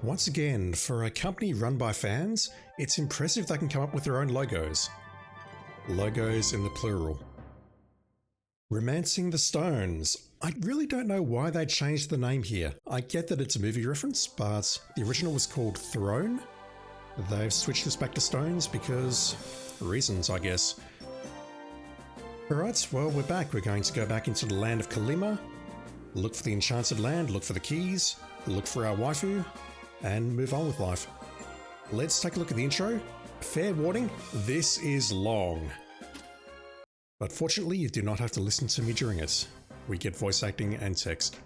Once again, for a company run by fans, it's impressive they can come up with their own logos. Logos in the plural. Romancing the Stones. I really don't know why they changed the name here. I get that it's a movie reference, but the original was called Throne. They've switched this back to Stones because reasons, I guess. Alright, well, we're back. We're going to go back into the land of Kalima, look for the enchanted land, look for the keys, look for our waifu, and move on with life. Let's take a look at the intro. Fair warning, this is long. But fortunately, you do not have to listen to me during it. We get voice acting and text.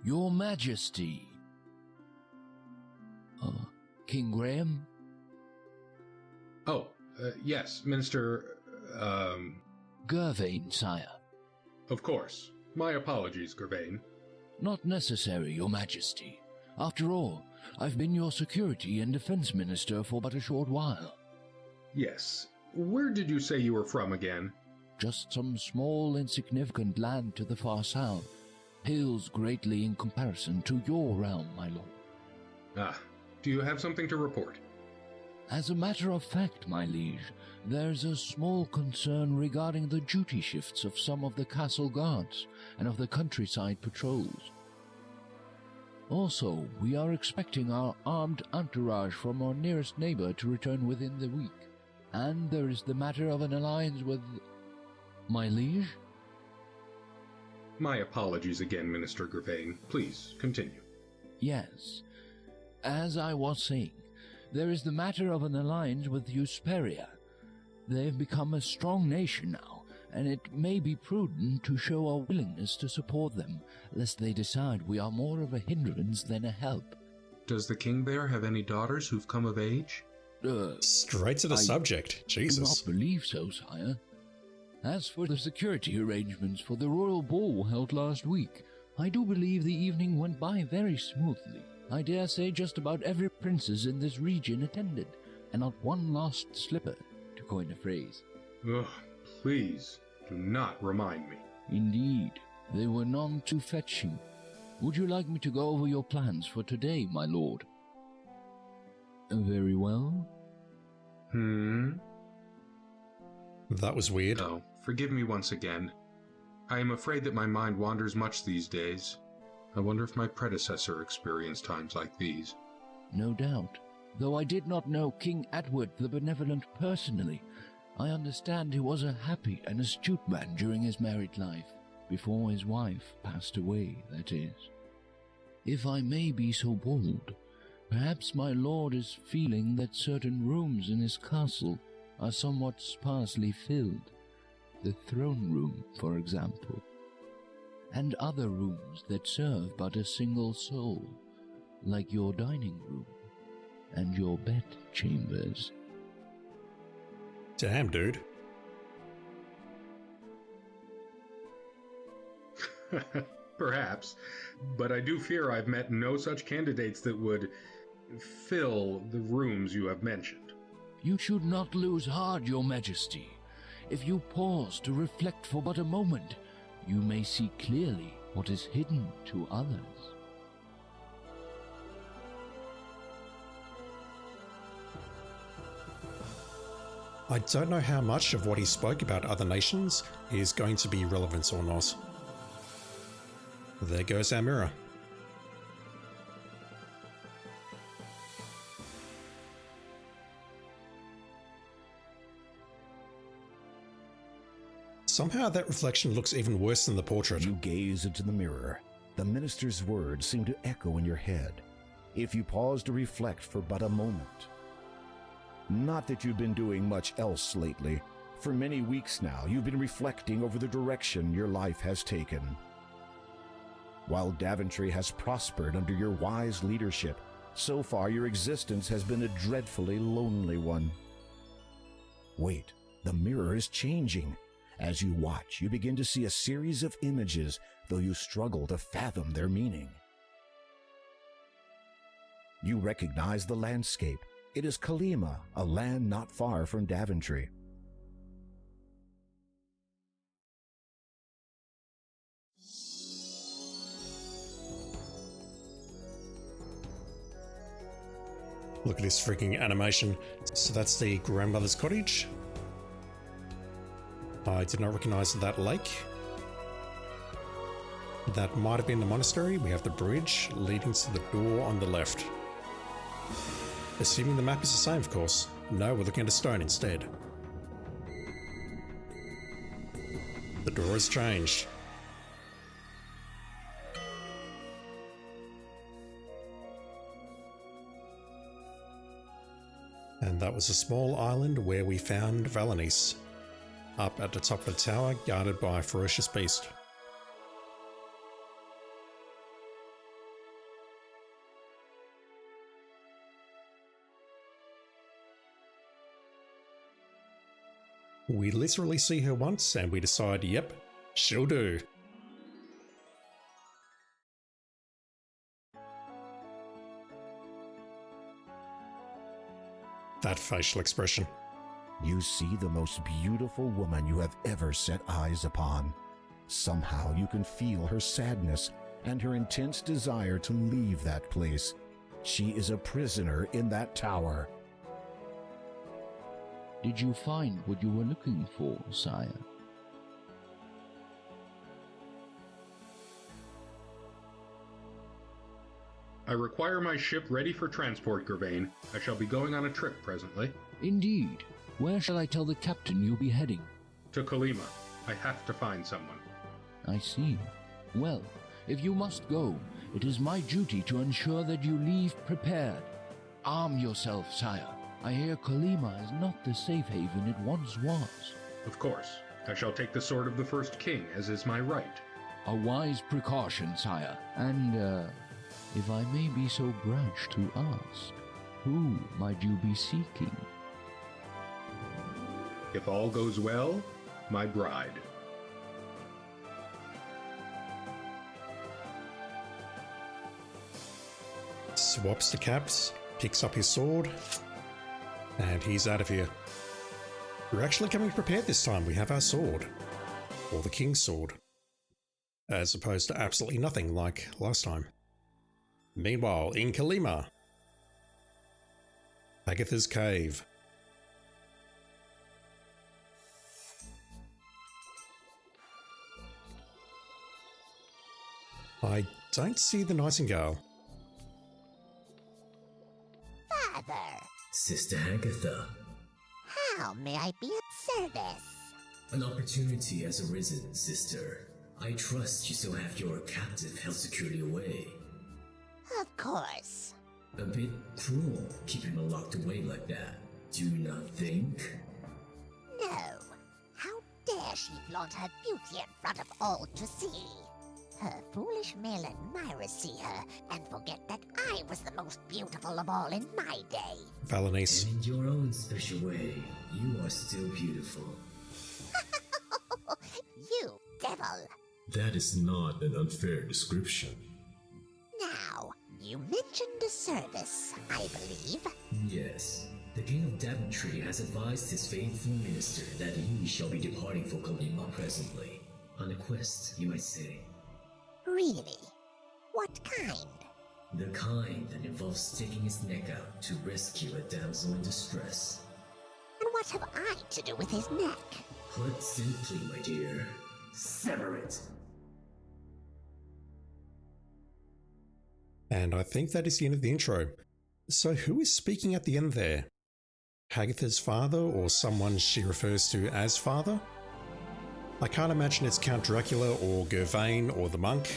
Your Majesty. King Graham? Oh, yes, Minister, Gervain, sire. Of course. My apologies, Gervain. Not necessary, Your Majesty. After all, I've been your security and defense minister for but a short while. Yes. Where did you say you were from again? Just some small, insignificant land to the far south. Pales greatly in comparison to your realm, my lord. Ah, do you have something to report? As a matter of fact, my liege, there's a small concern regarding the duty shifts of some of the castle guards and of the countryside patrols. Also, we are expecting our armed entourage from our nearest neighbor to return within the week. And there is the matter of an alliance with... my liege? My apologies again, Minister Gervain. Please, continue. Yes. As I was saying, there is the matter of an alliance with Hesperia. They've become a strong nation now, and it may be prudent to show our willingness to support them, lest they decide we are more of a hindrance than a help. Does the King Bear have any daughters who've come of age? Straight to the subject. Jesus. I do not believe so, sire. As for the security arrangements for the royal ball held last week, I do believe the evening went by very smoothly. I dare say just about every princess in this region attended, and not one lost slipper, to coin a phrase. Ugh, please, do not remind me. Indeed, they were none too fetching. Would you like me to go over your plans for today, my lord? Very well. That was weird. Oh, forgive me once again. I am afraid that my mind wanders much these days. I wonder if my predecessor experienced times like these. No doubt. Though I did not know King Edward the Benevolent personally, I understand he was a happy and astute man during his married life, before his wife passed away, that is. If I may be so bold, perhaps my lord is feeling that certain rooms in his castle are somewhat sparsely filled. The throne room, for example, and other rooms that serve but a single soul, like your dining room and your bed chambers. Damn, dude. Perhaps, but I do fear I've met no such candidates that would fill the rooms you have mentioned. You should not lose heart, your majesty. If you pause to reflect for but a moment, you may see clearly what is hidden to others. I don't know how much of what he spoke about other nations is going to be relevant or not. There goes our mirror. Somehow that reflection looks even worse than the portrait. You gaze into the mirror. The minister's words seem to echo in your head. If you pause to reflect for but a moment. Not that you've been doing much else lately. For many weeks now, you've been reflecting over the direction your life has taken. While Daventry has prospered under your wise leadership, so far your existence has been a dreadfully lonely one. Wait, the mirror is changing. As you watch, you begin to see a series of images, though you struggle to fathom their meaning. You recognize the landscape. It is Kalima, a land not far from Daventry. Look at this freaking animation. So that's the grandmother's cottage. I did not recognize that lake. That might have been the monastery. We have the bridge leading to the door on the left. Assuming the map is the same, of course. No, we're looking at a stone instead. The door has changed. And that was a small island where we found Valenice, up at the top of the tower, guarded by a ferocious beast. We literally see her once and we decide, yep, she'll do. That facial expression. You see the most beautiful woman you have ever set eyes upon. Somehow you can feel her sadness and her intense desire to leave that place. She is a prisoner in that tower. Did you find what you were looking for, sire? I require my ship ready for transport, Gervain. I shall be going on a trip presently. Indeed. Where shall I tell the captain you'll be heading? To Kalima. I have to find someone. I see. Well, if you must go, it is my duty to ensure that you leave prepared. Arm yourself, sire. I hear Kalima is not the safe haven it once was. Of course. I shall take the sword of the first king, as is my right. A wise precaution, sire. And, if I may be so brash to ask, who might you be seeking? If all goes well, my bride. Swaps the caps, picks up his sword, and he's out of here. We're actually coming prepared this time. We have our sword. Or the king's sword. As opposed to absolutely nothing like last time. Meanwhile, in Kalima. Agatha's cave. I don't see the nightingale. Father, Sister Agatha, how may I be of service? an opportunity has arisen, sister. I trust you still have your captive held securely away. Of course. A bit cruel keeping him locked away like that, do you not think? No. How dare she flaunt her beauty in front of all to see? Her foolish male admirers see her and forget that I was the most beautiful of all in my day. Valenice. And in your own special way, you are still beautiful. You devil! That is not an unfair description. Now, you mentioned a service, I believe. Yes, The King of Daventry has advised his faithful minister that he shall be departing for Kalima presently. On a quest, you might say. Really? What kind? The kind that involves sticking his neck out to rescue a damsel in distress. And what have I to do with his neck? Put simply, my dear, sever it. And I think that is the end of the intro. So who is speaking at the end there? Hagatha's father, or someone she refers to as father? I can't imagine it's Count Dracula or Gervain or the monk,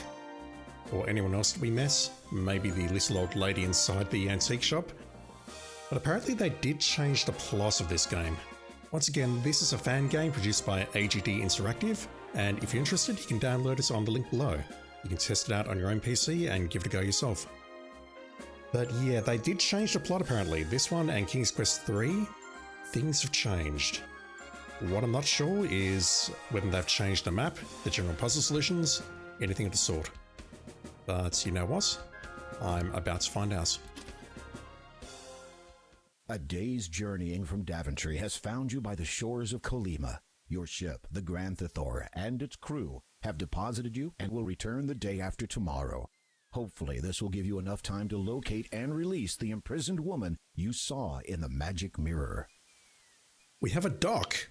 or anyone else that we met, maybe the little old lady inside the antique shop. But apparently they did change the plot of this game. Once again, this is a fan game produced by AGD Interactive, and if you're interested, you can download it on the link below. You can test it out on your own PC and give it a go yourself. But yeah, they did change the plot apparently. This one and King's Quest 3, things have changed. What I'm not sure is whether they've changed the map, the general puzzle solutions, anything of the sort. But you know what? I'm about to find out. A day's journeying from Daventry has found you by the shores of Kalima. Your ship, the Grand Thethor, and its crew have deposited you and will return the day after tomorrow. Hopefully this will give you enough time to locate and release the imprisoned woman you saw in the magic mirror. We have a dock!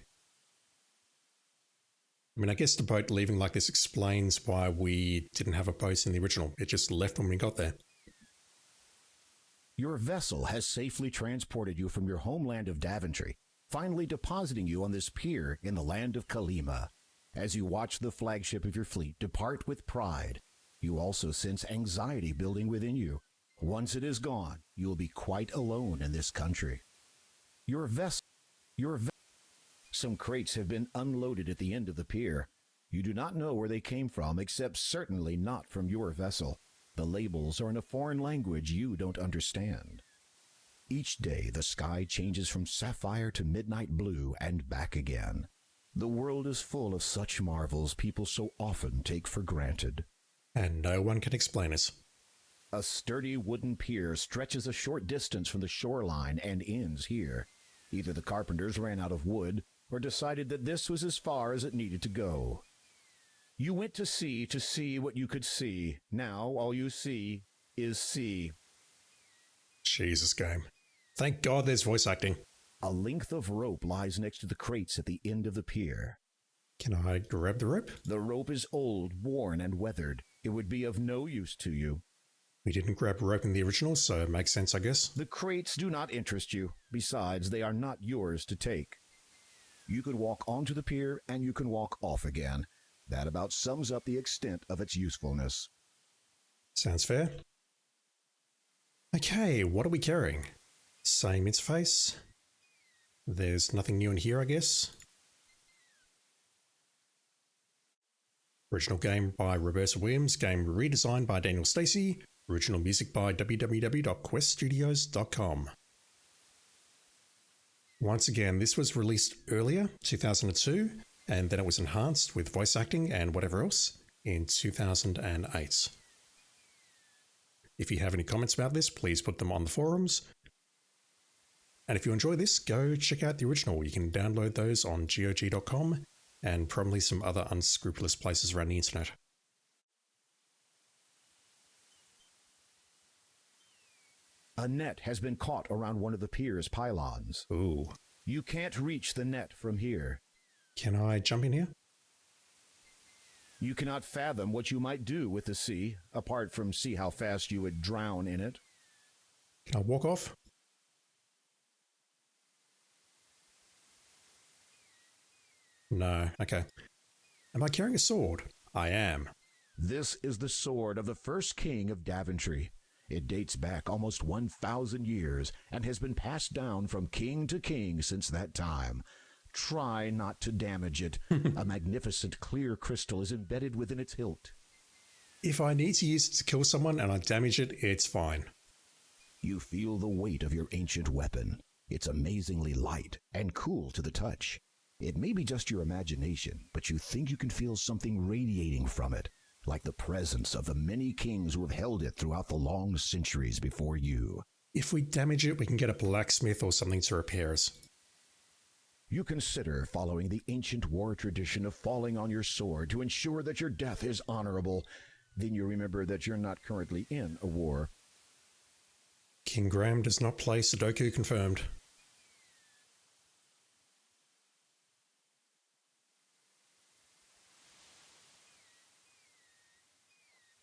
I mean, I guess the boat leaving like this explains why we didn't have a boat in the original. It just left when we got there. Your vessel has safely transported you from your homeland of Daventry, finally depositing you on this pier in the land of Kalima. As you watch the flagship of your fleet depart with pride, you also sense anxiety building within you. Once it is gone, you will be quite alone in this country. Some crates have been unloaded at the end of the pier. You do not know where they came from, except certainly not from your vessel. The labels are in a foreign language you don't understand. Each day, the sky changes from sapphire to midnight blue and back again. The world is full of such marvels people so often take for granted. And no one can explain it. A sturdy wooden pier stretches a short distance from the shoreline and ends here. Either the carpenters ran out of wood or decided that this was as far as it needed to go. You went to see what you could see. Now all you see is sea. Jesus, game. Thank God there's voice acting. A length of rope lies next to the crates at the end of the pier. Can I grab the rope? The rope is old, worn, and weathered. It would be of no use to you. We didn't grab rope in the original, so it makes sense, I guess. The crates do not interest you. Besides, they are not yours to take. You could walk onto the pier, and you can walk off again. That about sums up the extent of its usefulness. Sounds fair. Okay, what are we carrying? Same interface. There's nothing new in here, I guess. Original game by Roberta Williams, game redesigned by Daniel Stacey, original music by www.queststudios.com. Once again, this was released earlier, 2002, and then it was enhanced with voice acting and whatever else in 2008. If you have any comments about this, please put them on the forums. And if you enjoy this, go check out the original. You can download those on GOG.com and probably some other unscrupulous places around the internet. A net has been caught around one of the pier's pylons. Ooh. You can't reach the net from here. Can I jump in here? You cannot fathom what you might do with the sea, apart from see how fast you would drown in it. Can I walk off? No. Okay. Am I carrying a sword? I am. This is the sword of the first king of Daventry. It dates back almost 1,000 years and has been passed down from king to king since that time. Try not to damage it. A magnificent clear crystal is embedded within its hilt. If I need to use it to kill someone and I damage it, it's fine. You feel the weight of your ancient weapon. It's amazingly light and cool to the touch. It may be just your imagination, but you think you can feel something radiating from it, like the presence of the many kings who have held it throughout the long centuries before you. If we damage it, we can get a blacksmith or something to repair us. You consider following the ancient war tradition of falling on your sword to ensure that your death is honorable. Then you remember that you're not currently in a war. King Graham does not play Sudoku confirmed.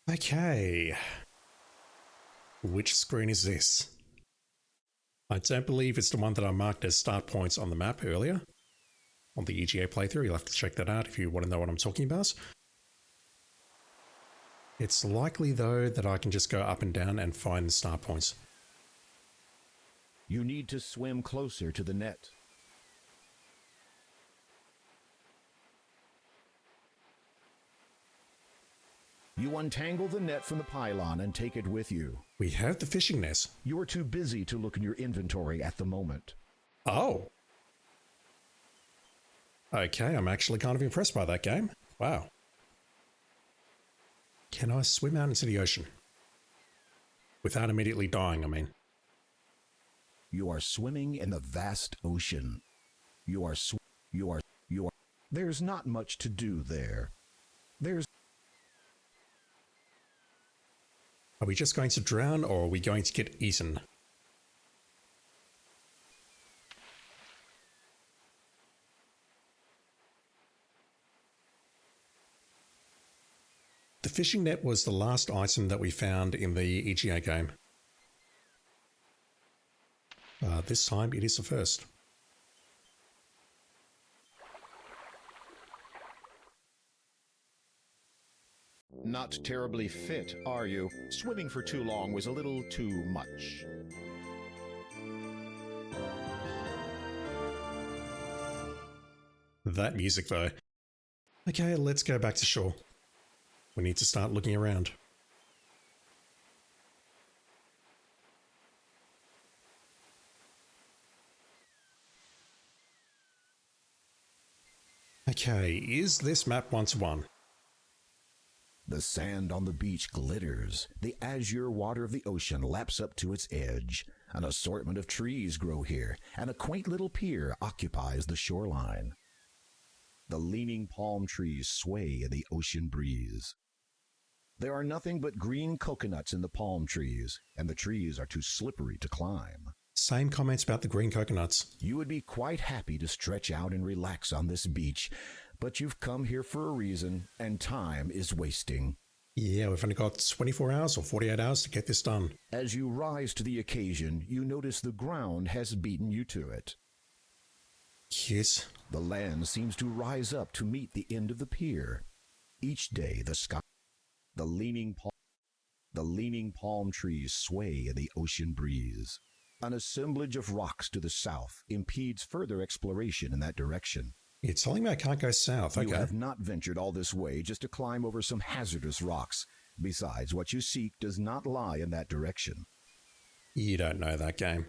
Okay. Which screen is this? I don't believe it's the one that I marked as start points on the map earlier. On the EGA playthrough, you'll have to check that out if you want to know what I'm talking about. It's likely, though, that I can just go up and down and find the start points. You need to swim closer to the net. You untangle the net from the pylon and take it with you. We have the fishing net. You are too busy to look in your inventory at the moment. Oh. Okay, I'm actually kind of impressed by that game. Wow. Can I swim out into the ocean? Without immediately dying, I mean. You are swimming in the vast ocean. There's not much to do there. Are we just going to drown or are we going to get eaten? The fishing net was the last item that we found in the EGA game. This time it is the first. Not terribly fit, are you? Swimming for too long was a little too much. That music though. Okay, let's go back to shore. We need to start looking around. Okay, is this map 1-to-1? The sand on the beach glitters. The azure water of the ocean laps up to its edge. An assortment of trees grow here, and a quaint little pier occupies the shoreline. The leaning palm trees sway in the ocean breeze. There are nothing but green coconuts in the palm trees, and the trees are too slippery to climb. Same comments about the green coconuts. You would be quite happy to stretch out and relax on this beach, but you've come here for a reason, and time is wasting. Yeah, we've only got 24 hours or 48 hours to get this done. As you rise to the occasion, you notice the ground has beaten you to it. Yes. The land seems to rise up to meet the end of the pier. Each day the sky, the leaning palm trees sway in the ocean breeze. An assemblage of rocks to the south impedes further exploration in that direction. You're telling me I can't go south, okay. You have not ventured all this way just to climb over some hazardous rocks. Besides, what you seek does not lie in that direction. You don't know that game.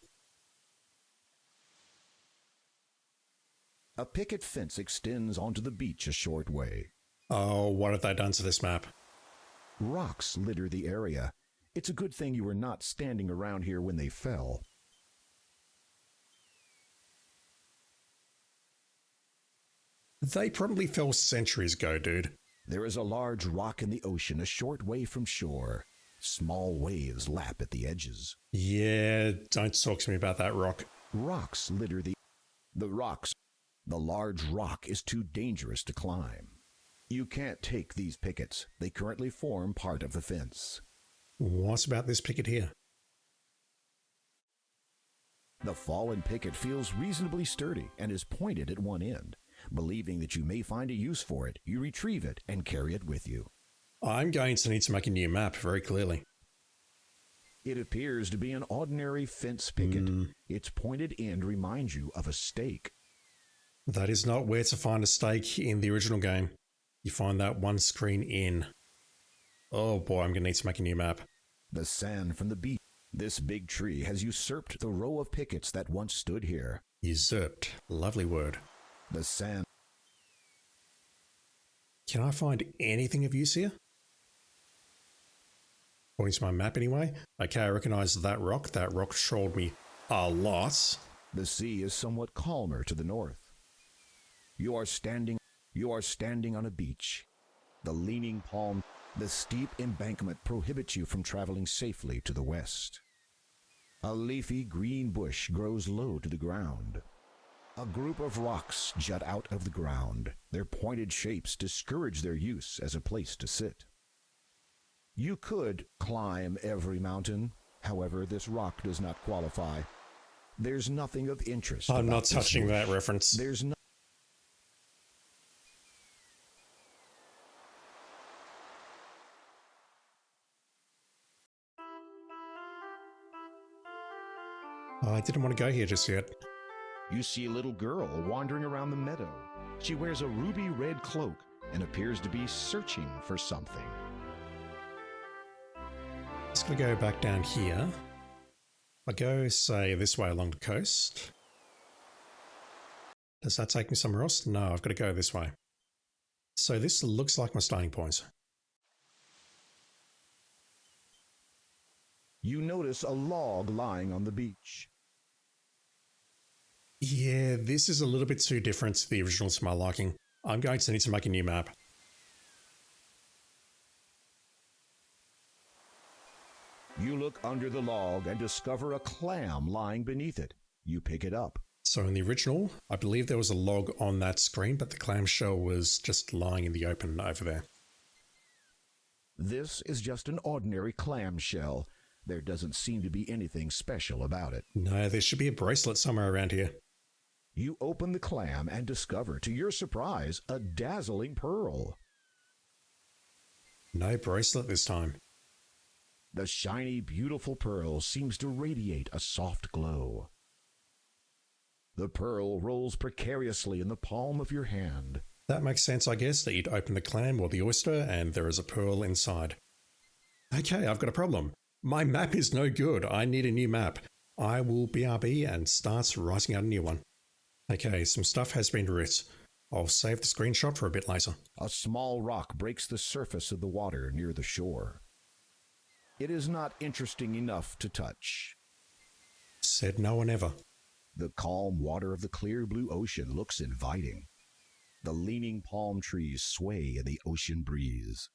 A picket fence extends onto the beach a short way. Oh, what have they done to this map? Rocks litter the area. It's a good thing you were not standing around here when they fell. They probably fell centuries ago, dude. There is a large rock in the ocean a short way from shore. Small waves lap at the edges. Yeah, don't talk to me about that rock. Rocks litter the rocks. The large rock is too dangerous to climb. You can't take these pickets. They currently form part of the fence. What about this picket here? The fallen picket feels reasonably sturdy and is pointed at one end. Believing that you may find a use for it, you retrieve it and carry it with you. I'm going to need to make a new map, very clearly. It appears to be an ordinary fence picket. Its pointed end reminds you of a stake. That is not where to find a stake in the original game. You find that one screen in. Oh boy, I'm going to need to make a new map. The sand from the beach. This big tree has usurped the row of pickets that once stood here. Usurped. Lovely word. The sand. Can I find anything of use here? According to my map anyway. Okay, I recognize that rock. That rock showed me a lot. The sea is somewhat calmer to the north. You are standing on a beach. The leaning palm, the steep embankment prohibits you from traveling safely to the west. A leafy green bush grows low to the ground. A group of rocks jut out of the ground. Their pointed shapes discourage their use as a place to sit. You could climb every mountain. However, this rock does not qualify. There's nothing of interest. I'm not this touching bush. that reference. There's no. I didn't want to go here just yet. You see a little girl wandering around the meadow. She wears a ruby red cloak and appears to be searching for something. Just gonna go back down here. I go, say, this way along the coast. Does that take me somewhere else? No, I've got to go this way. So this looks like my starting point. You notice a log lying on the beach. Yeah, this is a little bit too different to the original to my liking. I'm going to need to make a new map. You look under the log and discover a clam lying beneath it. You pick it up. So in the original, I believe there was a log on that screen, but the clamshell was just lying in the open over there. This is just an ordinary clamshell. There doesn't seem to be anything special about it. No, there should be a bracelet somewhere around here. You open the clam and discover, to your surprise, a dazzling pearl. No bracelet this time. The shiny, beautiful pearl seems to radiate a soft glow. The pearl rolls precariously in the palm of your hand. That makes sense, I guess, that you'd open the clam or the oyster and there is a pearl inside. Okay, I've got a problem. My map is no good. I need a new map. I will BRB and start writing out a new one. Okay, some stuff has been writ. I'll save the screenshot for a bit later. A small rock breaks the surface of the water near the shore. It is not interesting enough to touch. Said no one ever. The calm water of the clear blue ocean looks inviting. The leaning palm trees sway in the ocean breeze.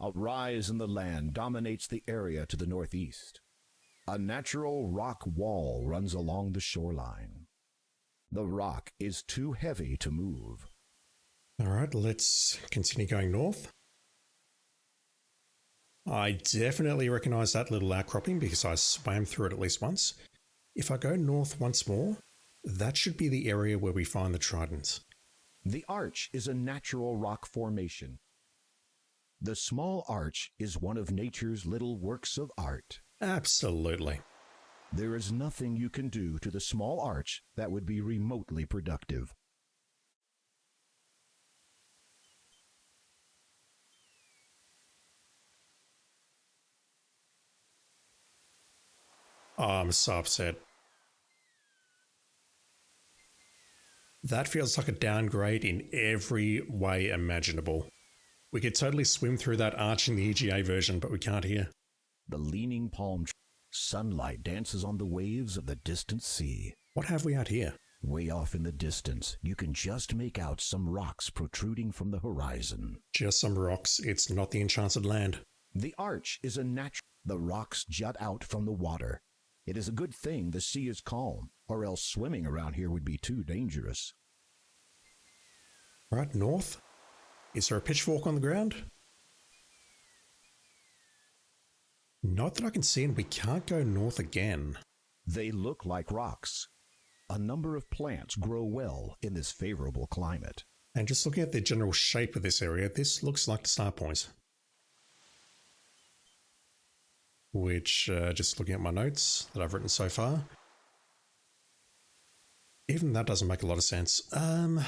A rise in the land dominates the area to the northeast. A natural rock wall runs along the shoreline. The rock is too heavy to move. All right, let's continue going north. I definitely recognize that little outcropping because I swam through it at least once. If I go north once more, that should be the area where we find the trident. The arch is a natural rock formation. The small arch is one of nature's little works of art. Absolutely. There is nothing you can do to the small arch that would be remotely productive. Oh, I'm so upset. That feels like a downgrade in every way imaginable. We could totally swim through that arch in the EGA version, but we can't here. The leaning palm tree. Sunlight dances on the waves of the distant sea. What have we out here? Way off in the distance, you can just make out some rocks protruding from the horizon. Just some rocks. It's not the enchanted land. The arch is a natural. The rocks jut out from the water. It is a good thing the sea is calm, or else swimming around here would be too dangerous. Right, north. Is there a pitchfork on the ground? Not that I can see, and we can't go north again. They look like rocks. A number of plants grow well in this favorable climate. And just looking at the general shape of this area, this looks like the start point. Which, just looking at my notes that I've written so far, even that doesn't make a lot of sense.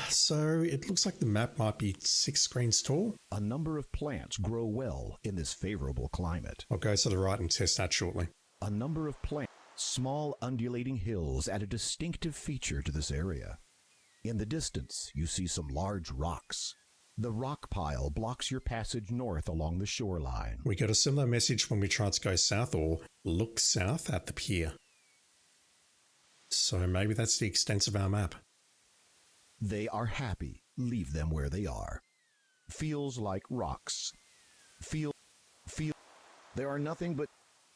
So it looks like the map might be 6 screens tall. A number of plants grow well in this favorable climate. I'll go to the right and test that shortly. A number of plants. Small undulating hills add a distinctive feature to this area. In the distance, you see some large rocks. The rock pile blocks your passage north along the shoreline. We got a similar message when we tried to go south or look south at the pier. So maybe that's the extent of our map. They are happy. Leave them where they are. Feels like rocks. Feel. There are nothing but...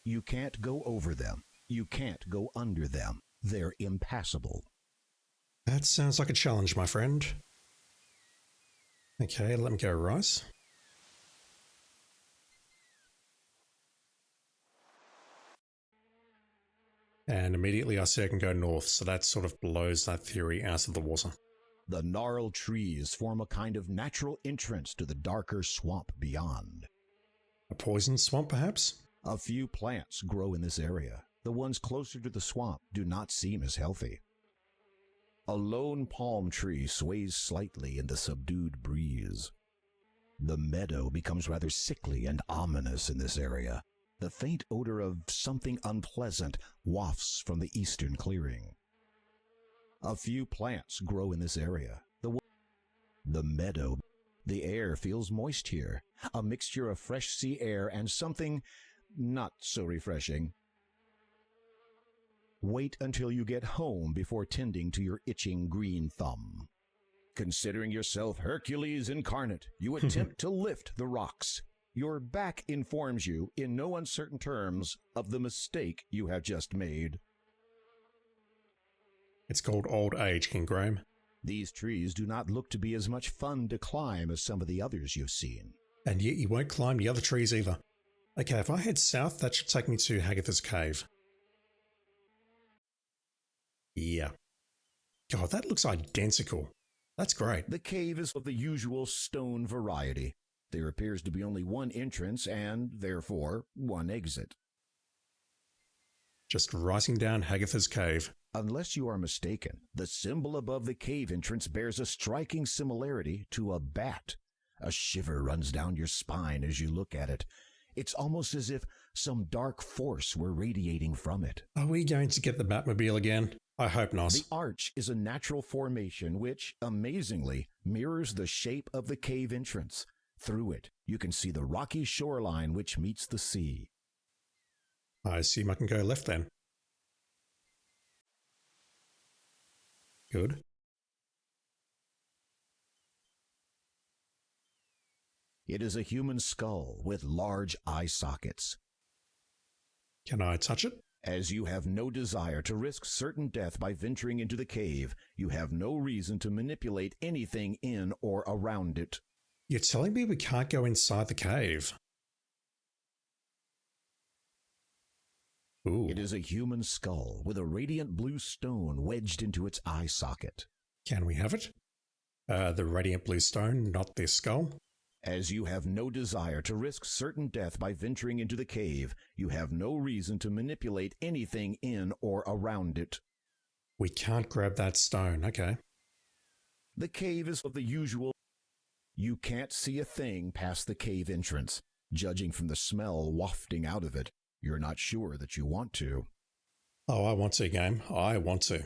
You can't go over them. You can't go under them. They're impassable. That sounds like a challenge, my friend. Okay, let me go right. And immediately I see I can go north, so that sort of blows that theory out of the water. The gnarled trees form a kind of natural entrance to the darker swamp beyond. A poison swamp, perhaps? A few plants grow in this area. The ones closer to the swamp do not seem as healthy. A lone palm tree sways slightly in the subdued breeze. The meadow becomes rather sickly and ominous in this area. The faint odor of something unpleasant wafts from the eastern clearing. A few plants grow in this area. The meadow. The air feels moist here, a mixture of fresh sea air and something not so refreshing. Wait until you get home before tending to your itching green thumb. Considering yourself Hercules incarnate, you attempt to lift the rocks. Your back informs you, in no uncertain terms, of the mistake you have just made. It's called old age, King Graham. These trees do not look to be as much fun to climb as some of the others you've seen. And yet you won't climb the other trees either. Okay, if I head south, that should take me to Hagatha's Cave. Yeah. God, that looks identical. That's great. The cave is of the usual stone variety. There appears to be only one entrance and, therefore, one exit. Just writing down Hagatha's Cave. Unless you are mistaken, the symbol above the cave entrance bears a striking similarity to a bat. A shiver runs down your spine as you look at it. It's almost as if some dark force were radiating from it. Are we going to get the Batmobile again? I hope not. The arch is a natural formation which, amazingly, mirrors the shape of the cave entrance. Through it, you can see the rocky shoreline which meets the sea. I assume I can go left then. Good. It is a human skull with large eye sockets. Can I touch it? As you have no desire to risk certain death by venturing into the cave, you have no reason to manipulate anything in or around it. You're telling me we can't go inside the cave? Ooh. It is a human skull with a radiant blue stone wedged into its eye socket. Can we have it? The radiant blue stone, not this skull? As you have no desire to risk certain death by venturing into the cave, you have no reason to manipulate anything in or around it. We can't grab that stone, okay. The cave is of the usual. You can't see a thing past the cave entrance. Judging from the smell wafting out of it, you're not sure that you want to. Oh, I want to, game. I want to.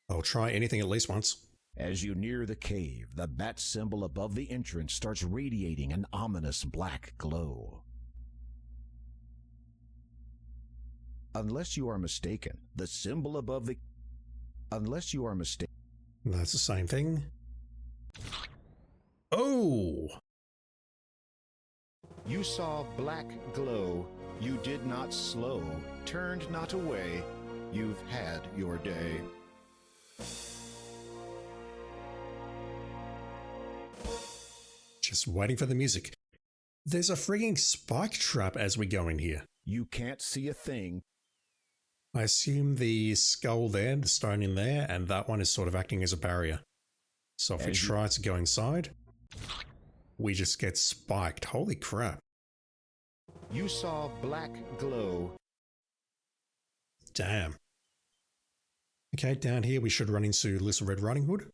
I'll try anything at least once. As you near the cave, the bat symbol above the entrance starts radiating an ominous black glow. Unless you are mistaken, the symbol above the... Unless you are mistaken... That's the same thing. Oh! You saw black glow. You did not slow, turned not away. You've had your day. Just waiting for the music. There's a frigging spike trap as we go in here. You can't see a thing. I assume the skull there, the stone in there, and that one is sort of acting as a barrier. So if we try to go inside, we just get spiked. Holy crap. You saw black glow. Damn. Okay, down here we should run into Little Red Riding Hood.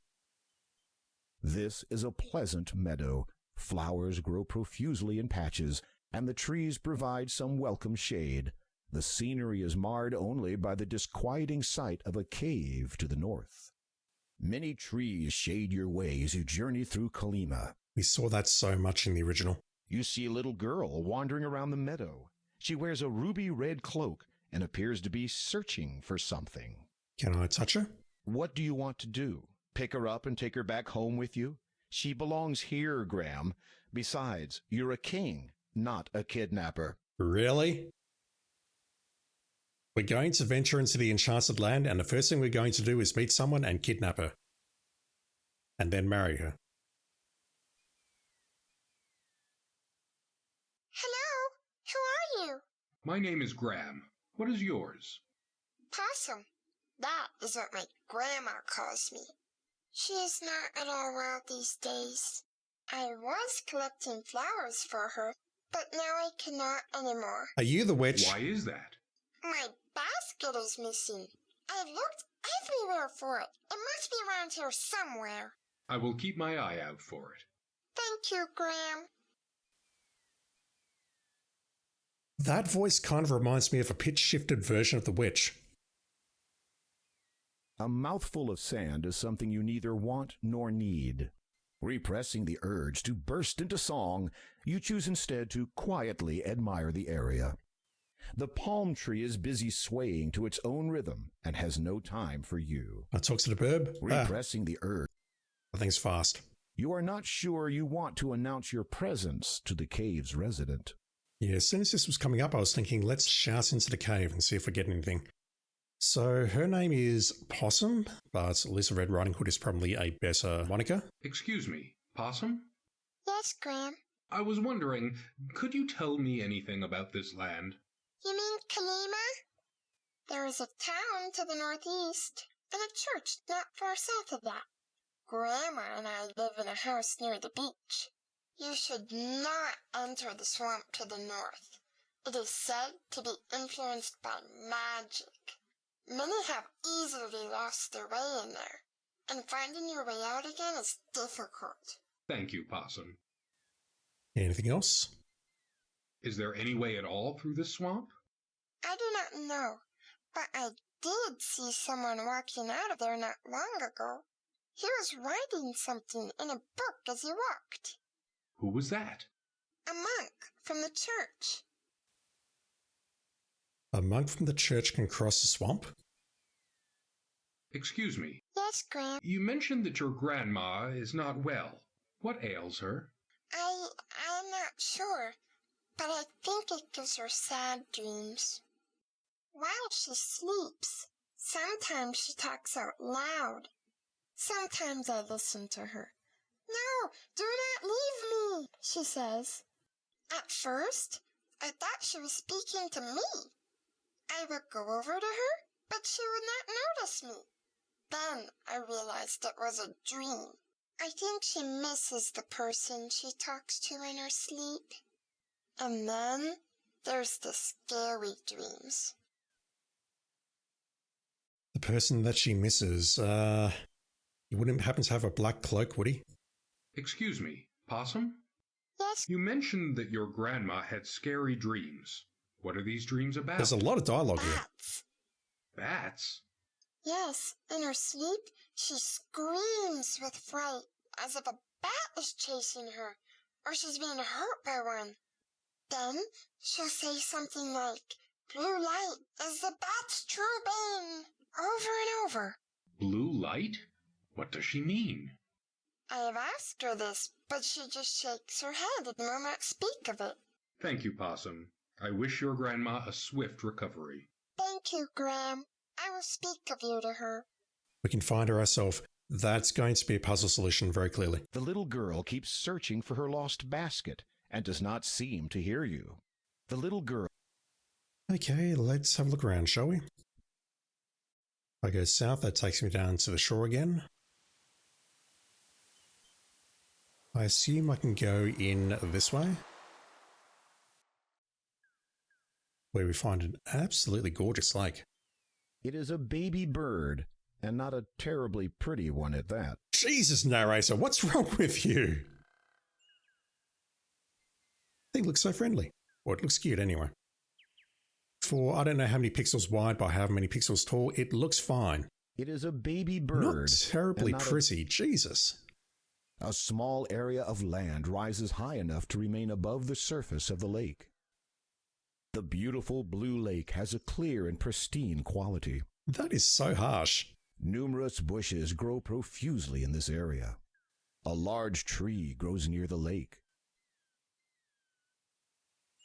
This is a pleasant meadow. Flowers grow profusely in patches, and the trees provide some welcome shade. The scenery is marred only by the disquieting sight of a cave to the north. Many trees shade your way as you journey through Kalima. We saw that so much in the original. You see a little girl wandering around the meadow. She wears a ruby red cloak and appears to be searching for something. Can I touch her? What do you want to do? Pick her up and take her back home with you? She belongs here, Graham. Besides, you're a king, not a kidnapper. Really? We're going to venture into the Enchanted Land, and the first thing we're going to do is meet someone and kidnap her. And then marry her. Hello, who are you? My name is Graham. What is yours? Possum. That is what my grandma calls me. She is not at all well these days. I was collecting flowers for her, but now I cannot anymore. Are you the witch? Why is that? My basket is missing. I looked everywhere for it. It must be around here somewhere. I will keep my eye out for it. Thank you, Graham. That voice kind of reminds me of a pitch-shifted version of the witch. A mouthful of sand is something you neither want nor need. Repressing the urge to burst into song, you choose instead to quietly admire the area. The palm tree is busy swaying to its own rhythm and has no time for you. I talk to the bird. Repressing the urge. That thing's fast. You are not sure you want to announce your presence to the cave's resident. Yeah, as soon as this was coming up, I was thinking, let's shout into the cave and see if we get anything. So her name is Possum, but Little Red Riding Hood is probably a better moniker. Excuse me, Possum? Yes, Graham. I was wondering, could you tell me anything about this land? You mean Kalima? There is a town to the northeast, and a church not far south of that. Grandma and I live in a house near the beach. You should not enter the swamp to the north. It is said to be influenced by magic. Many have easily lost their way in there, and finding your way out again is difficult. Thank you, Possum. Anything else? Is there any way at all through this swamp? I do not know, but I did see someone walking out of there not long ago. He was writing something in a book as he walked. Who was that? A monk from the church. A monk from the church can cross the swamp? Excuse me. Yes, Graham. You mentioned that your grandma is not well. What ails her? I'm not sure, but I think it gives her sad dreams. While she sleeps, sometimes she talks out loud. Sometimes I listen to her. No, do not leave me, she says. At first, I thought she was speaking to me. I would go over to her, but she would not notice me. Then I realized it was a dream. I think she misses the person she talks to in her sleep. And then there's the scary dreams. The person that she misses, he wouldn't happen to have a black cloak, would he? Excuse me, Possum? Yes. You mentioned that your grandma had scary dreams. What are these dreams about? There's a lot of dialogue here. Bats. Bats? Yes, in her sleep, she screams with fright, as if a bat is chasing her, or she's being hurt by one. Then she'll say something like, "Blue light is the bat's true bane," over and over. Blue light? What does she mean? I have asked her this, but she just shakes her head and will not speak of it. Thank you, Possum. I wish your grandma a swift recovery. Thank you, Graham. I will speak of you to her. We can find her ourselves. That's going to be a puzzle solution very clearly. The little girl keeps searching for her lost basket and does not seem to hear you. The little girl... Okay, let's have a look around, shall we? If I go south, that takes me down to the shore again. I assume I can go in this way, where we find an absolutely gorgeous lake. It is a baby bird, and not a terribly pretty one at that. Jesus, narrator, what's wrong with you? Thing looks so friendly. Well, it looks cute anyway. For I don't know how many pixels wide by how many pixels tall, it looks fine. It is a baby bird. Not terribly and not pretty, Jesus. A small area of land rises high enough to remain above the surface of the lake. The beautiful blue lake has a clear and pristine quality. That is so harsh. Numerous bushes grow profusely in this area. A large tree grows near the lake.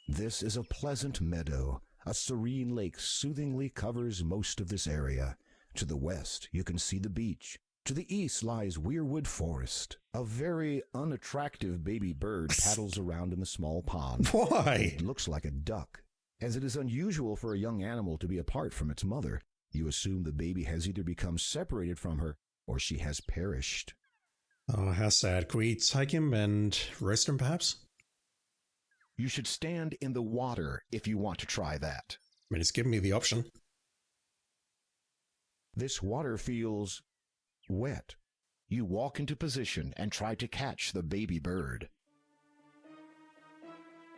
This is a pleasant meadow. A serene lake soothingly covers most of this area. To the west, you can see the beach. To the east lies Weirwood Forest. A very unattractive baby bird paddles around in the small pond. Why? It looks like a duck. As it is unusual for a young animal to be apart from its mother, you assume the baby has either become separated from her or she has perished. Oh, how sad. Could we take him and roast him, perhaps? You should stand in the water if you want to try that. I mean, it's given me the option. This water feels wet. You walk into position and try to catch the baby bird.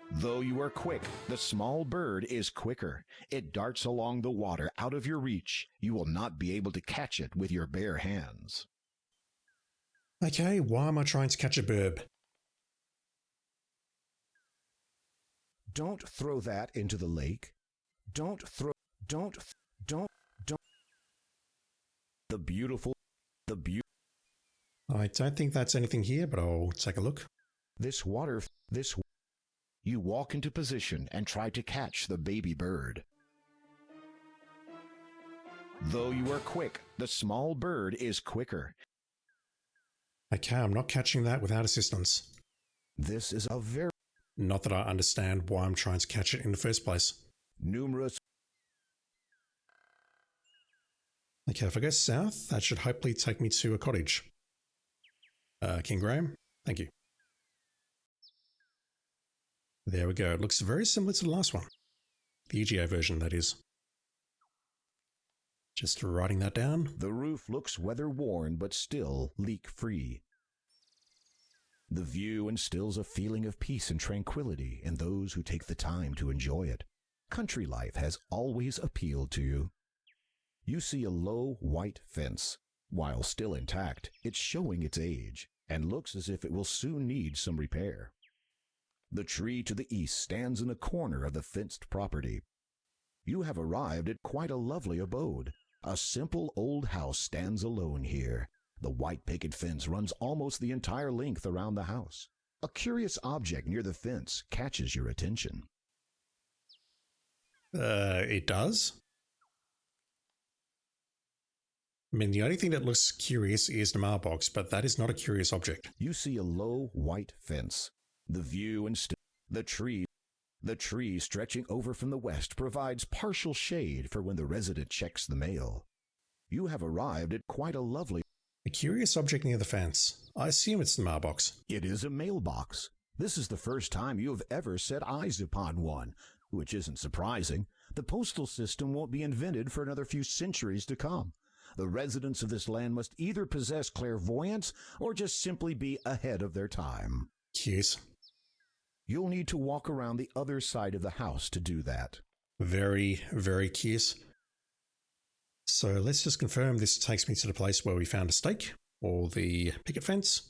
Though you are quick, the small bird is quicker. It darts along the water out of your reach. You will not be able to catch it with your bare hands. Okay, why am I trying to catch a burb? Don't throw that into the lake. Don't. I don't think that's anything here, but I'll take a look. You walk into position and try to catch the baby bird. Though you are quick, the small bird is quicker. Okay, I'm not catching that without assistance. This is a very... Not that I understand why I'm trying to catch it in the first place. Numerous... Okay, if I go south, that should hopefully take me to a cottage. King Graham, thank you. There we go. It looks very similar to the last one. The EGA version, that is. Just writing that down. The roof looks weather-worn, but still leak-free. The view instills a feeling of peace and tranquility in those who take the time to enjoy it. Country life has always appealed to you. You see a low, white fence. While still intact, it's showing its age, and looks as if it will soon need some repair. The tree to the east stands in a corner of the fenced property. You have arrived at quite a lovely abode. A simple old house stands alone here. The white picket fence runs almost the entire length around the house. A curious object near the fence catches your attention. It does? I mean, the only thing that looks curious is the mailbox, but that is not a curious object. You see a low white fence. The view and the tree stretching over from the west provides partial shade for when the resident checks the mail. You have arrived at quite a lovely... A curious object near the fence. I assume it's the mailbox. It is a mailbox. This is the first time you have ever set eyes upon one, which isn't surprising. The postal system won't be invented for another few centuries to come. The residents of this land must either possess clairvoyance or just simply be ahead of their time. Cute. You'll need to walk around the other side of the house to do that. Very, very cute. So let's just confirm this takes me to the place where we found a stake, or the picket fence.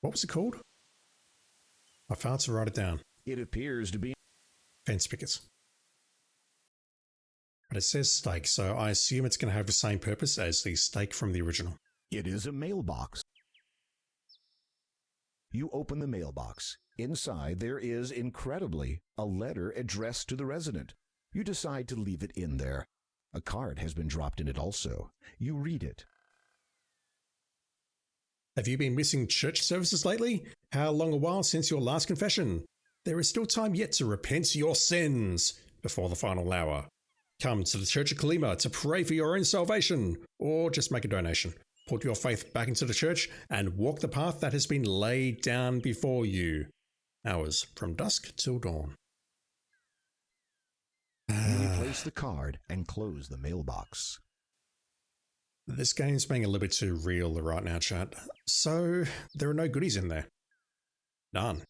What was it called? I failed to write it down. It appears to be... Fence pickets. But it says stake, so I assume it's going to have the same purpose as the stake from the original. It is a mailbox. You open the mailbox. Inside there is, incredibly, a letter addressed to the resident. You decide to leave it in there. A card has been dropped in it also. You read it. Have you been missing church services lately? How long a while since your last confession? There is still time yet to repent your sins before the final hour. Come to the Church of Kalima to pray for your own salvation, or just make a donation. Put your faith back into the church and walk the path that has been laid down before you. Hours from dusk till dawn. You replace the card and close the mailbox. This game's being a little bit too real right now, chat. So, there are no goodies in there. None.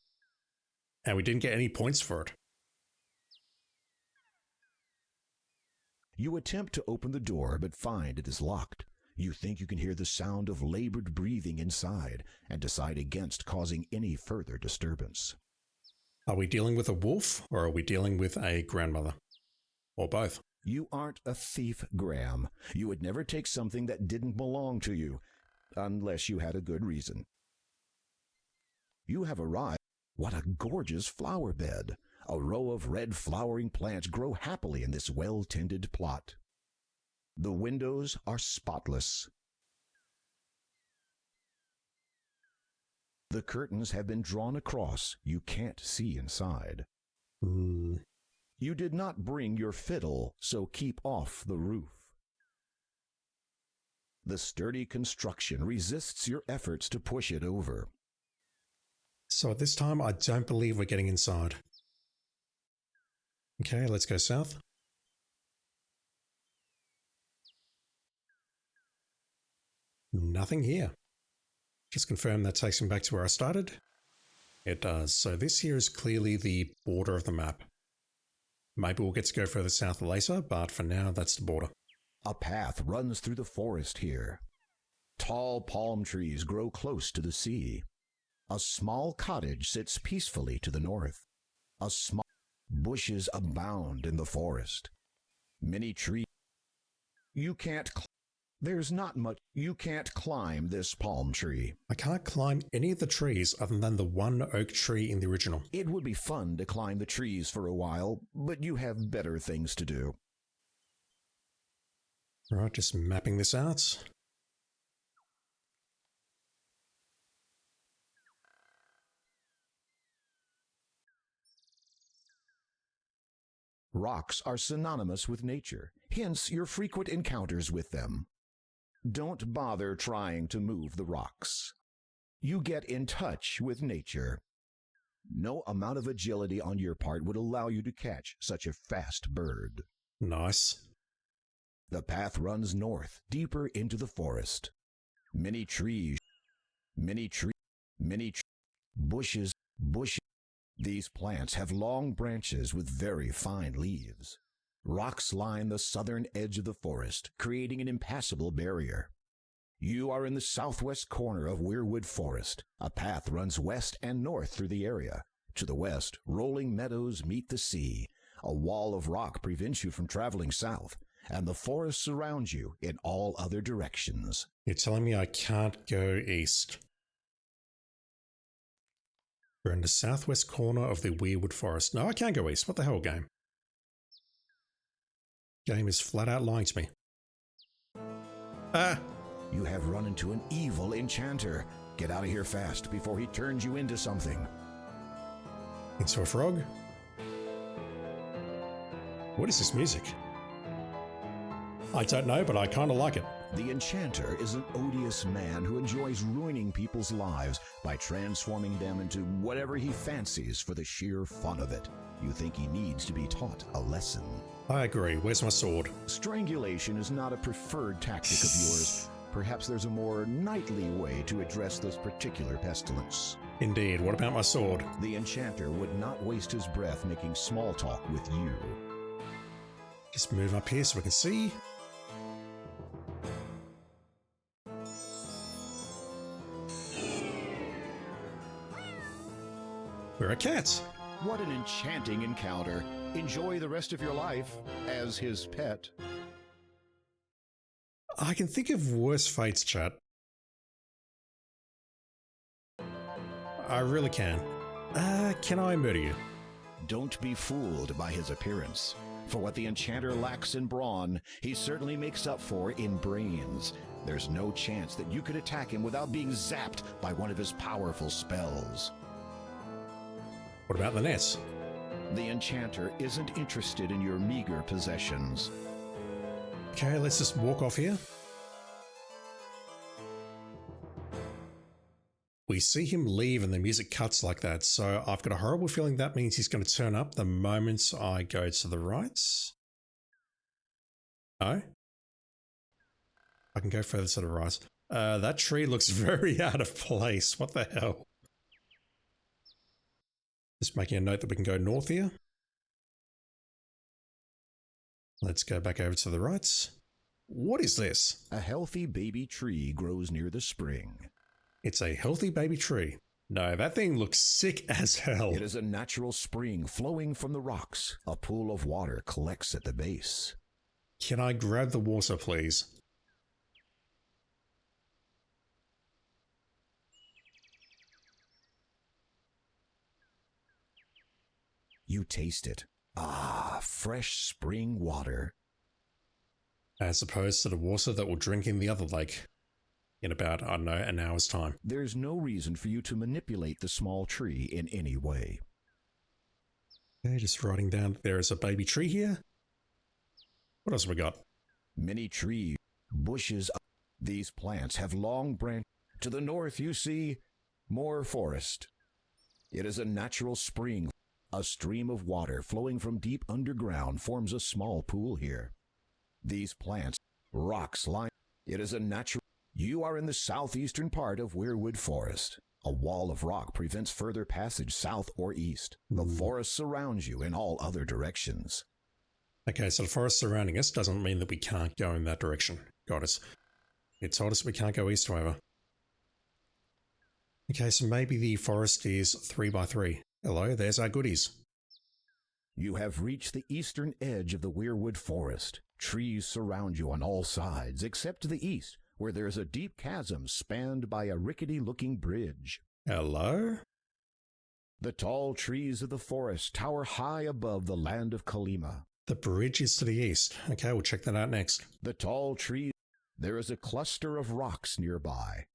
And we didn't get any points for it. You attempt to open the door but find it is locked. You think you can hear the sound of labored breathing inside and decide against causing any further disturbance. Are we dealing with a wolf or are we dealing with a grandmother? Or both? You aren't a thief, Graham. You would never take something that didn't belong to you, unless you had a good reason. You have arrived. What a gorgeous flower bed! A row of red flowering plants grow happily in this well-tended plot. The windows are spotless. The curtains have been drawn across. You can't see inside. You did not bring your fiddle, so keep off the roof. The sturdy construction resists your efforts to push it over. So at this time, I don't believe we're getting inside. Okay, let's go south. Nothing here. Just confirm that takes me back to where I started. It does. So this here is clearly the border of the map. Maybe we'll get to go further south later, but for now, that's the border. A path runs through the forest here. Tall palm trees grow close to the sea. A small cottage sits peacefully to the north. Bushes abound in the forest. Many trees. There's not much. You can't climb this palm tree. I can't climb any of the trees other than the one oak tree in the original. It would be fun to climb the trees for a while, but you have better things to do. Right, just mapping this out. Rocks are synonymous with nature, hence your frequent encounters with them. Don't bother trying to move the rocks. You get in touch with nature. No amount of agility on your part would allow you to catch such a fast bird. Nice. The path runs north, deeper into the forest. Bushes. These plants have long branches with very fine leaves. Rocks line the southern edge of the forest, creating an impassable barrier. You are in the southwest corner of Weirwood Forest. A path runs west and north through the area. To the west, rolling meadows meet the sea. A wall of rock prevents you from traveling south, and the forest surrounds you in all other directions. You're telling me I can't go east? We're in the southwest corner of the Weirwood Forest. No, I can't go east. What the hell, game? Game is flat out lying to me. Ah! You have run into an evil enchanter. Get out of here fast before he turns you into something. Into a frog? What is this music? I don't know, but I kind of like it. The enchanter is an odious man who enjoys ruining people's lives by transforming them into whatever he fancies for the sheer fun of it. You think he needs to be taught a lesson. I agree. Where's my sword? Strangulation is not a preferred tactic of yours. Perhaps there's a more knightly way to address this particular pestilence. Indeed. What about my sword? The enchanter would not waste his breath making small talk with you. Just move up here so we can see. We're a cat. What an enchanting encounter. Enjoy the rest of your life as his pet. I can think of worse fates, chat. I really can. Can I murder you? Don't be fooled by his appearance. For what the enchanter lacks in brawn, he certainly makes up for in brains. There's no chance that you could attack him without being zapped by one of his powerful spells. What about the net? The enchanter isn't interested in your meager possessions. Okay, let's just walk off here. We see him leave and the music cuts like that, so I've got a horrible feeling that means he's going to turn up the moment I go to the right. No? I can go further to the right. That tree looks very out of place. What the hell? Just making a note that we can go north here. Let's go back over to the right. What is this? A healthy baby tree grows near the spring. It's a healthy baby tree. No, that thing looks sick as hell. It is a natural spring flowing from the rocks. A pool of water collects at the base. Can I grab the water, please? You taste it. Ah, fresh spring water. As opposed to the water that we'll drink in the other lake in about, I don't know, an hour's time. There's no reason for you to manipulate the small tree in any way. Okay, just writing down that there is a baby tree here. What else have we got? Many trees, bushes. These plants have long branches. To the north you see more forest. It is a natural spring. A stream of water flowing from deep underground forms a small pool here. These plants, rocks line. It is a natural. You are in the southeastern part of Weirwood Forest. A wall of rock prevents further passage south or east. The forest surrounds you in all other directions. Okay, so the forest surrounding us doesn't mean that we can't go in that direction. Got it. It told us we can't go east, however. Okay, so maybe the forest is 3x3. Hello, there's our goodies. You have reached the eastern edge of the Weirwood Forest. Trees surround you on all sides, except to the east, where there is a deep chasm spanned by a rickety-looking bridge. Hello? The tall trees of the forest tower high above the land of Kalima. The bridge is to the east. Okay, we'll check that out next. The tall trees. There is a cluster of rocks nearby.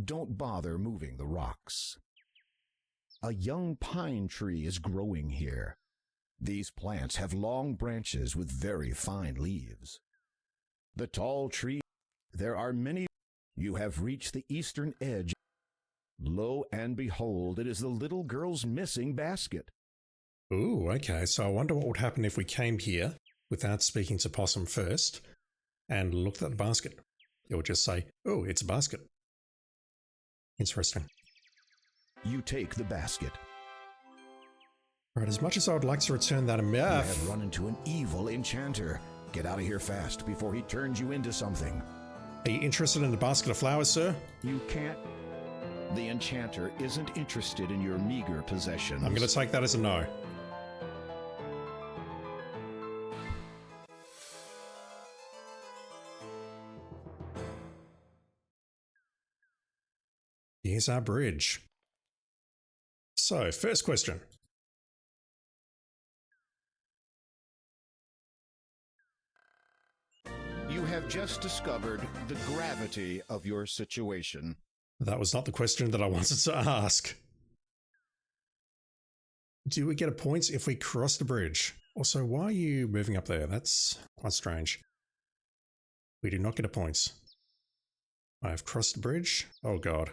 Don't bother moving the rocks. A young pine tree is growing here. These plants have long branches with very fine leaves. The tall tree. There are many. You have reached the eastern edge. Lo and behold, it is the little girl's missing basket. Ooh, okay, so I wonder what would happen if we came here without speaking to Possum first and looked at the basket. It would just say, oh, it's a basket. Interesting. You take the basket. Right, as much as I would like to return that You have run into an evil enchanter. Get out of here fast before he turns you into something. Are you interested in a basket of flowers, sir? You can't. The enchanter isn't interested in your meager possessions. I'm going to take that as a no. Here's our bridge. So, first question. You have just discovered the gravity of your situation. That was not the question that I wanted to ask. Do we get a point if we cross the bridge? Also, why are you moving up there? That's quite strange. We do not get a point. I have crossed the bridge. Oh god.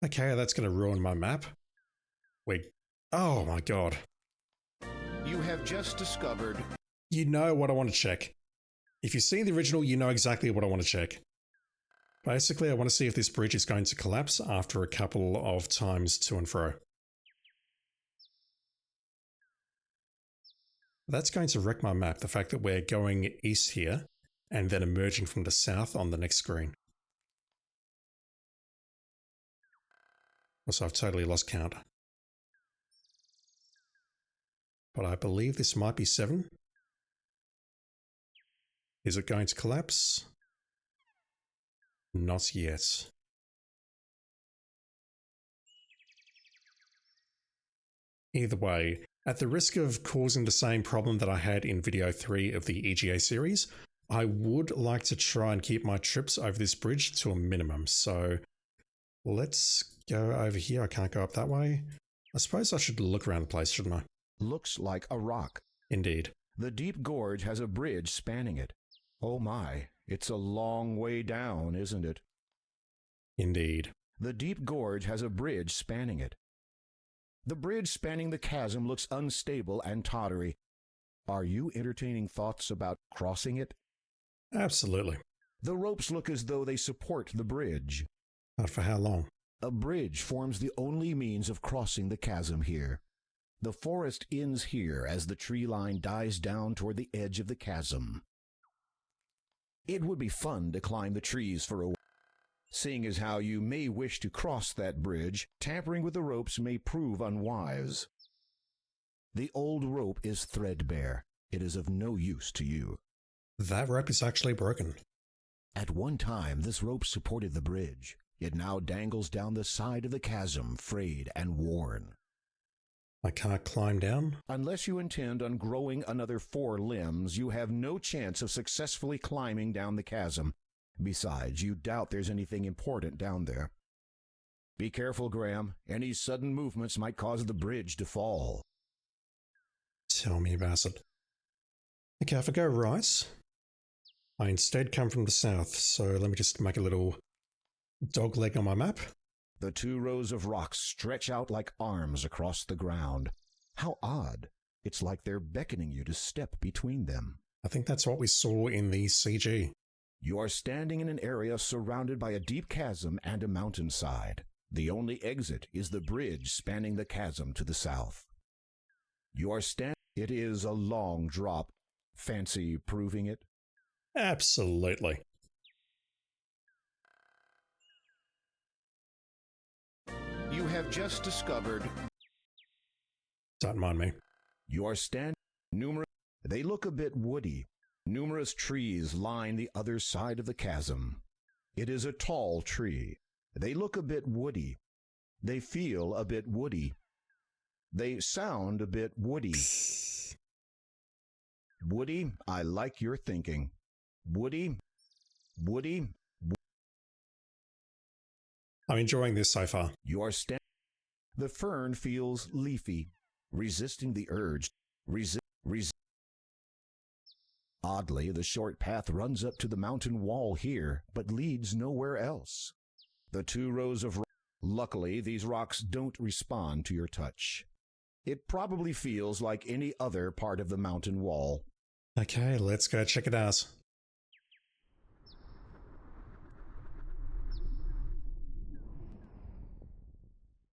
Okay, that's going to ruin my map. Wait. Oh my god. You have just discovered. You know what I want to check. If you've seen the original, you know exactly what I want to check. Basically, I want to see if this bridge is going to collapse after a couple of times to and fro. That's going to wreck my map, the fact that we're going east here and then emerging from the south on the next screen. Also, I've totally lost count. But I believe this might be 7. Is it going to collapse? Not yet. Either way, at the risk of causing the same problem that I had in video 3 of the EGA series, I would like to try and keep my trips over this bridge to a minimum. So let's go over here. I can't go up that way. I suppose I should look around the place, shouldn't I? Looks like a rock. Indeed. The deep gorge has a bridge spanning it. Oh my, it's a long way down, isn't it? Indeed. The deep gorge has a bridge spanning it. The bridge spanning the chasm looks unstable and tottery. Are you entertaining thoughts about crossing it? Absolutely. The ropes look as though they support the bridge. But for how long? A bridge forms the only means of crossing the chasm here. The forest ends here as the tree line dies down toward the edge of the chasm. It would be fun to climb the trees for a while. Seeing as how you may wish to cross that bridge, tampering with the ropes may prove unwise. The old rope is threadbare. It is of no use to you. That rope is actually broken. At one time, this rope supported the bridge. It now dangles down the side of the chasm, frayed and worn. I can't climb down? Unless you intend on growing another 4 limbs, you have no chance of successfully climbing down the chasm. Besides, you doubt there's anything important down there. Be careful, Graham. Any sudden movements might cause the bridge to fall. Tell me about it. Okay, if I go right, I instead come from the south, so let me just make a little dog leg on my map. The 2 rows of rocks stretch out like arms across the ground. How odd. It's like they're beckoning you to step between them. I think that's what we saw in the CG. You are standing in an area surrounded by a deep chasm and a mountainside. The only exit is the bridge spanning the chasm to the south. You are standing. It is a long drop. Fancy proving it? Absolutely. You have just discovered. Don't mind me. You are standing. They look a bit woody. Numerous trees line the other side of the chasm. It is a tall tree. They look a bit woody. They feel a bit woody. They sound a bit woody. Woody, I like your thinking. Woody. I'm enjoying this so far. You are standing. The fern feels leafy, resisting the urge. Oddly, the short path runs up to the mountain wall here, but leads nowhere else. The 2 rows of rocks. Luckily, these rocks don't respond to your touch. It probably feels like any other part of the mountain wall. Okay, let's go check it out.